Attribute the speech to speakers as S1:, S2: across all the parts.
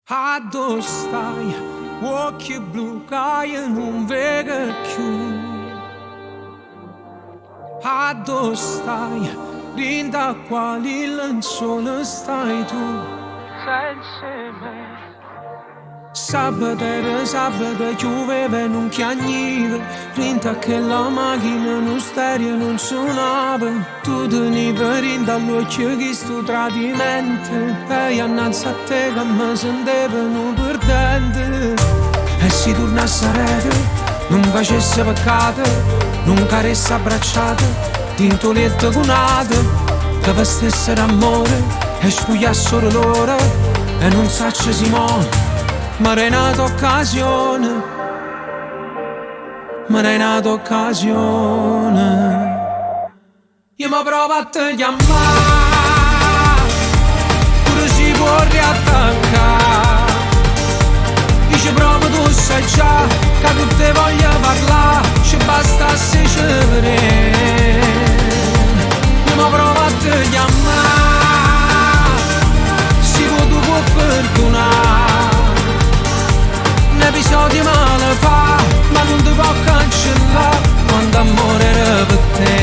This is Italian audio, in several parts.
S1: Addo stai, occhi blu che non vedo più. Addo stai, rinda quali lenzuola stai tu. Senza me. Sabato pioveva non chiagniva, rinda che la macchina non stereo non suonava. Tu tenivi rinda all'occhio che sto tradimento, e annanzi a te che mi sentevano perdente. E si tornasse a rete, non facesse peccato, non caresse abbracciate, tinto letto cunate, che vestesse d'amore e spugliassero l'ora, e non sacce si muove. Ma era nata occasione, ma era nata occasione. Io mi provo a te chiamare, pure si può riattaccare. Io ci provo, tu sai già, che tu te voglio parlare, ci bastasse cedere. Io mi provo a te chiamare, si può, tu può perdonare. Un episodio male fa, ma non ti può cancellare quando amore era per te.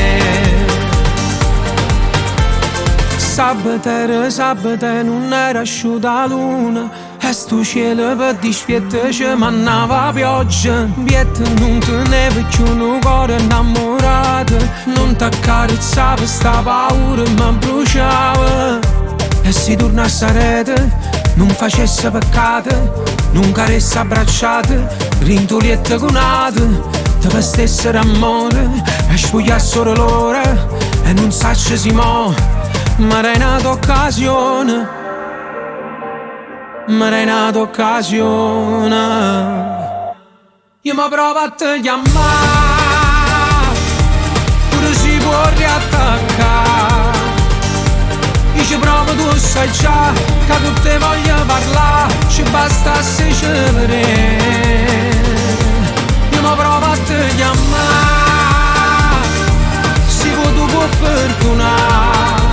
S1: Sabato non era asciutta la luna, e sto cielo per dispietto ci mannava pioggia. Bietta non teneva più un cuore innamorato, non t'accarezzava sta paura ma bruciava. E si tornasse a rete, non facesse peccato, non caresse abbracciate, rintoliette cunate, te vestesse d'amore e spugliassero l'ora, e non sacce si muove. Ma era nata occasione, ma era nata occasione. Io mi provo a te chiamare, pure si può riattaccare. Io ci provo, tu sai già, che tu te voglio parlare, ci bastasse cedere. Io mi provo a te chiamare, si può, tu può perdonare.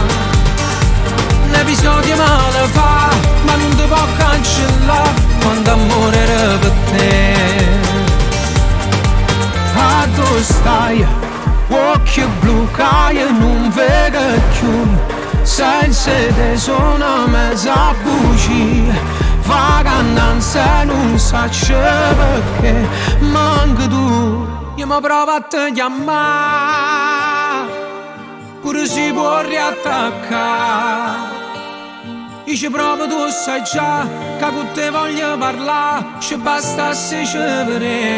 S1: Un episodio male fa, ma non ti può cancellare quando amore era per te. A dove stai? Occhi blu che non vedo più, senza te sono mezza bugia, vacanza non saccio perché manca tu. Io mi provo a te chiamare, pure si può riattaccare. Io ci provo, tu sai già, che con te voglio parlare, ci bastasse cedere.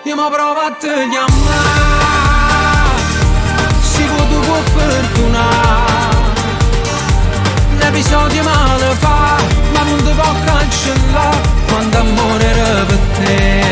S1: Io mi provo a te chiamare, si può, tu può perdonare. Un episodio male fa, ma non ti può cancellare quando amore era per te.